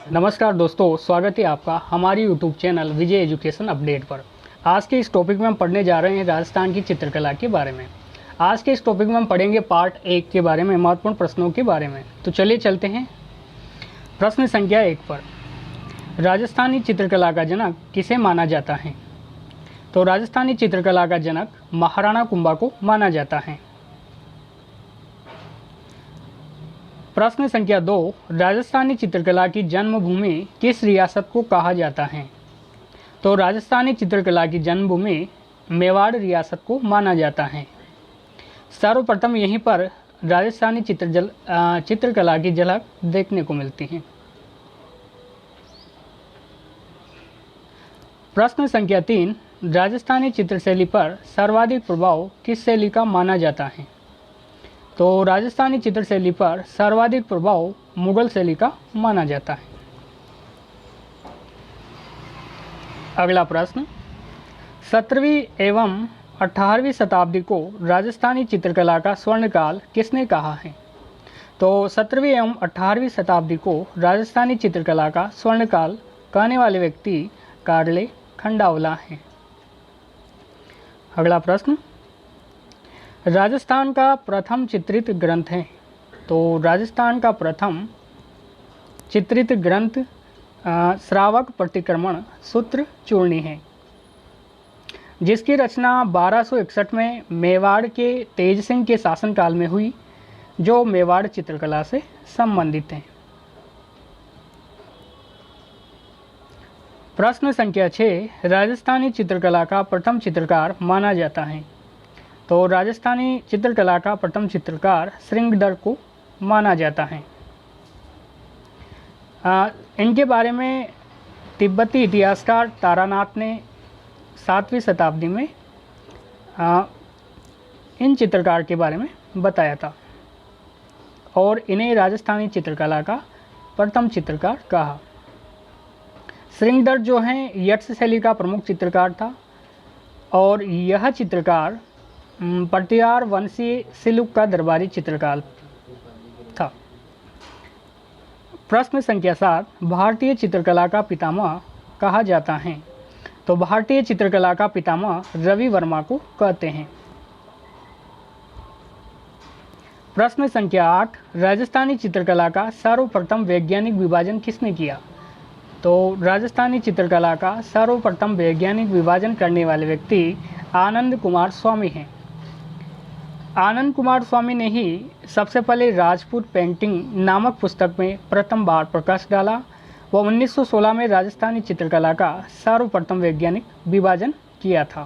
नमस्कार दोस्तों, स्वागत है आपका हमारी यूट्यूब चैनल विजय एजुकेशन अपडेट पर। आज के इस टॉपिक में हम पढ़ने जा रहे हैं राजस्थान की चित्रकला के बारे में। आज के इस टॉपिक में हम पढ़ेंगे पार्ट 1 के बारे में, महत्वपूर्ण प्रश्नों के बारे में। तो चलिए चलते हैं प्रश्न संख्या 1 पर। राजस्थानी चित्रकला का जनक किसे माना जाता है? तो राजस्थानी चित्रकला का जनक महाराणा कुंभा को माना जाता है। प्रश्न संख्या 2, राजस्थानी चित्रकला की जन्मभूमि किस रियासत को कहा जाता है? तो राजस्थानी चित्रकला की जन्मभूमि मेवाड़ रियासत को माना जाता है। सर्वप्रथम यहीं पर राजस्थानी चित्रकला की झलक देखने को मिलती है। प्रश्न संख्या 3, राजस्थानी चित्रशैली पर सर्वाधिक प्रभाव किस शैली का माना जाता है? तो राजस्थानी चित्रशैली पर सर्वाधिक प्रभाव मुगल शैली का माना जाता है। अगला प्रश्न, 17वीं एवं 18वीं शताब्दी को राजस्थानी चित्रकला का स्वर्णकाल किसने कहा है? तो 17वीं एवं 18वीं शताब्दी को राजस्थानी चित्रकला का स्वर्णकाल कहने वाले व्यक्ति कार्ले खंडावला हैं। अगला प्रश्न, राजस्थान का प्रथम चित्रित ग्रंथ है। तो राजस्थान का प्रथम चित्रित ग्रंथ श्रावक प्रतिक्रमण सूत्र चूर्णी है, जिसकी रचना 1261 में मेवाड़ के तेज सिंह के शासनकाल में हुई, जो मेवाड़ चित्रकला से संबंधित है। प्रश्न संख्या 6, राजस्थानी चित्रकला का प्रथम चित्रकार माना जाता है। तो राजस्थानी चित्रकला का प्रथम चित्रकार श्रृंगधर को माना जाता है। इनके बारे में तिब्बती इतिहासकार तारानाथ ने 7वीं शताब्दी में इन चित्रकार के बारे में बताया था और इन्हें राजस्थानी चित्रकला का प्रथम चित्रकार कहा। श्रृंगधर जो हैं यक्ष शैली का प्रमुख चित्रकार था और यह चित्रकार पटियार वंशीय सिलुक का दरबारी चित्रकार था। प्रश्न संख्या 7, भारतीय चित्रकला का पितामह कहा जाता है। तो भारतीय चित्रकला का पितामह रवि वर्मा को कहते हैं। प्रश्न संख्या 8, राजस्थानी चित्रकला का सर्वप्रथम वैज्ञानिक विभाजन किसने किया? तो राजस्थानी चित्रकला का सर्वप्रथम वैज्ञानिक विभाजन करने वाले व्यक्ति आनंद कुमार स्वामी हैं। आनंद कुमार स्वामी ने ही सबसे पहले राजपूत पेंटिंग नामक पुस्तक में प्रथम बार प्रकाश डाला। वह 1916 में राजस्थानी चित्रकला का सर्वप्रथम वैज्ञानिक विभाजन किया था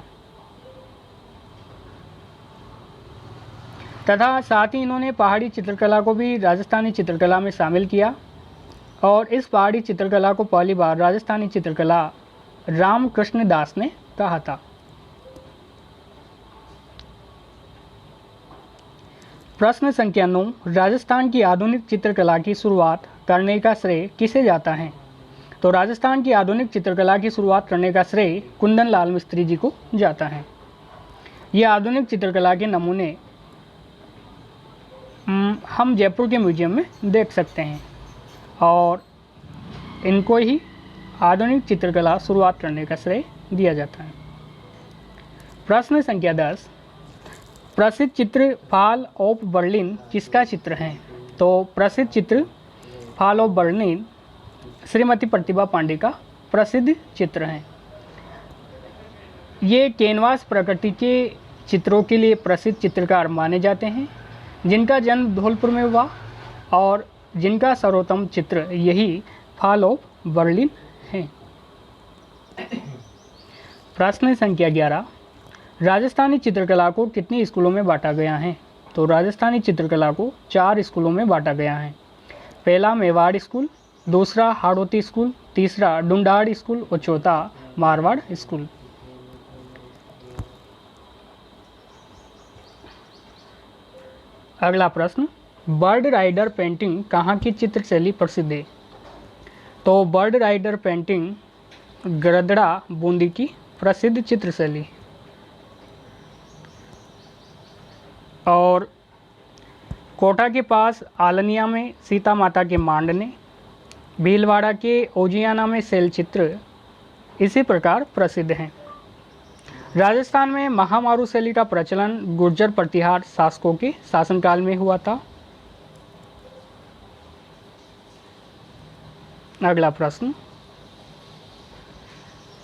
तथा साथ ही इन्होंने पहाड़ी चित्रकला को भी राजस्थानी चित्रकला में शामिल किया और इस पहाड़ी चित्रकला को पहली बार राजस्थानी चित्रकला रामकृष्ण दास ने कहा था। प्रश्न संख्या 9, राजस्थान की आधुनिक चित्रकला की शुरुआत करने का श्रेय किसे जाता है? तो राजस्थान की आधुनिक चित्रकला की शुरुआत करने का श्रेय कुंदन लाल मिस्त्री जी को जाता है। ये आधुनिक चित्रकला के नमूने हम जयपुर के म्यूजियम में देख सकते हैं और इनको ही आधुनिक चित्रकला शुरुआत करने का श्रेय दिया जाता है। प्रश्न संख्या 10, प्रसिद्ध चित्र फॉल ऑफ बर्लिन किसका चित्र है? तो प्रसिद्ध चित्र फॉल ऑफ बर्लिन श्रीमती प्रतिभा पांडे का प्रसिद्ध चित्र है। ये कैनवास प्रकृति के चित्रों के लिए प्रसिद्ध चित्रकार माने जाते हैं, जिनका जन्म धौलपुर में हुआ और जिनका सर्वोत्तम चित्र यही फॉल ऑफ बर्लिन है। प्रश्न संख्या 11, राजस्थानी चित्रकला को कितनी स्कूलों में बांटा गया है? तो राजस्थानी चित्रकला को 4 स्कूलों में बांटा गया है। पहला मेवाड़ स्कूल, दूसरा हाड़ौती स्कूल, तीसरा डुंडाड़ स्कूल और चौथा मारवाड़ स्कूल। अगला प्रश्न, बर्ड राइडर पेंटिंग कहाँ की चित्रशैली प्रसिद्ध है? तो बर्ड राइडर पेंटिंग गरदड़ा बूंदी की प्रसिद्ध चित्रशैली और कोटा के पास आलनिया में सीता माता के मांडने भीलवाड़ा के ओजियाना में शैल चित्र इसी प्रकार प्रसिद्ध हैं। राजस्थान में महामारू शैली का प्रचलन गुर्जर प्रतिहार शासकों के शासनकाल में हुआ था। अगला प्रश्न,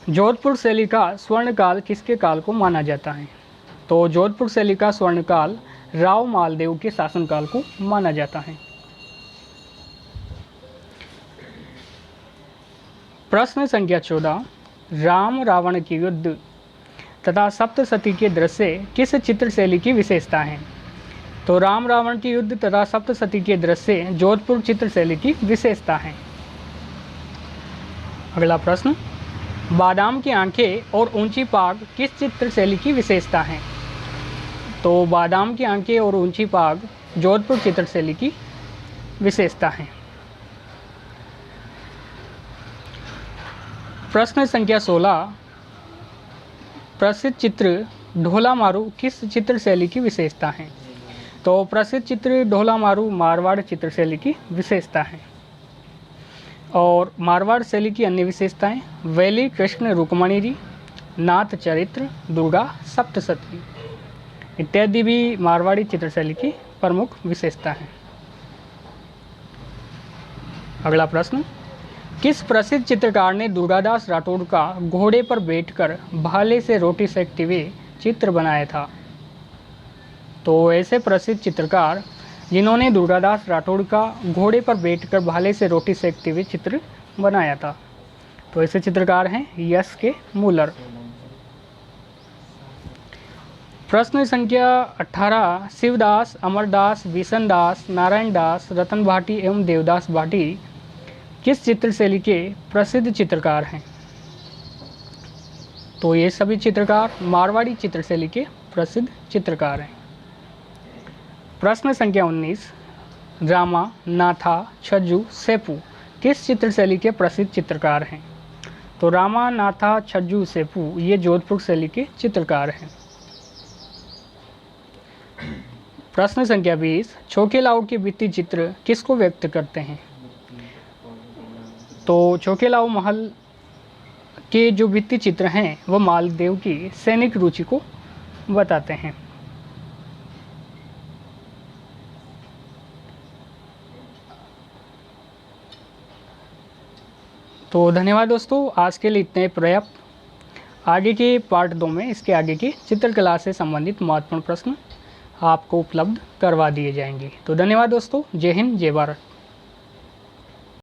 जोधपुर शैली का स्वर्णकाल किसके काल को माना जाता है? तो जोधपुर शैली का स्वर्णकाल राव मालदेव के शासनकाल को माना जाता है। प्रश्न संख्या 14, राम रावण की युद्ध तथा सप्तशती के दृश्य किस चित्र शैली की विशेषता है? तो राम रावण की युद्ध तथा सप्तशती के दृश्य जोधपुर चित्र शैली की विशेषता है। अगला प्रश्न, बादाम की आंखें और ऊंची पाग किस चित्र शैली की विशेषता है? तो बादाम की आंखें और ऊंची पाग जोधपुर चित्र शैली की विशेषता है। प्रश्न संख्या 16, प्रसिद्ध चित्र ढोला मारू किस चित्र शैली की विशेषता है? तो प्रसिद्ध चित्र ढोला मारू मारवाड़ चित्र शैली की विशेषता है। और मारवाड़ शैली की अन्य विशेषताएं, वैली कृष्ण रुक्मणी जी, नाथ चरित्र, दुर्गा सप्तशती इत्यादि भी मारवाड़ी चित्र शैली की प्रमुख विशेषता है। अगला प्रश्न, किस प्रसिद्ध चित्रकार ने दुर्गादास राठौड़ का घोड़े पर बैठकर भाले से रोटी सेकते हुए चित्र बनाया था? तो ऐसे प्रसिद्ध चित्रकार जिन्होंने दुर्गादास राठौड़ का घोड़े पर बैठकर भाले से रोटी सेकते हुए चित्र बनाया था, तो ऐसे चित्रकार हैं यस के मूलर। प्रश्न संख्या 18, शिवदास, अमरदास, भीषण दास, नारायण दास, रतन भाटी एवं देवदास भाटी किस चित्र शैली के प्रसिद्ध चित्रकार हैं? तो ये सभी चित्रकार मारवाड़ी चित्र शैली के प्रसिद्ध चित्रकार हैं। प्रश्न संख्या 19, रामा, नाथा, छज्जू, सेपू किस चित्र शैली के प्रसिद्ध चित्रकार हैं? तो रामा, नाथा, छज्जू, सेपू ये जोधपुर शैली के चित्रकार हैं। प्रश्न संख्या 20, छोकेलाओ के भित्ति चित्र किसको व्यक्त करते हैं? तो छोकेलाओ महल के जो भित्ति चित्र हैं वह मालदेव की सैनिक रुचि को बताते हैं। तो धन्यवाद दोस्तों, आज के लिए इतने पर्याप्त। आगे के पार्ट 2 में इसके आगे की चित्रकला से संबंधित महत्वपूर्ण प्रश्न आपको उपलब्ध करवा दिए जाएंगे। तो धन्यवाद दोस्तों, जय हिंद, जय भारत।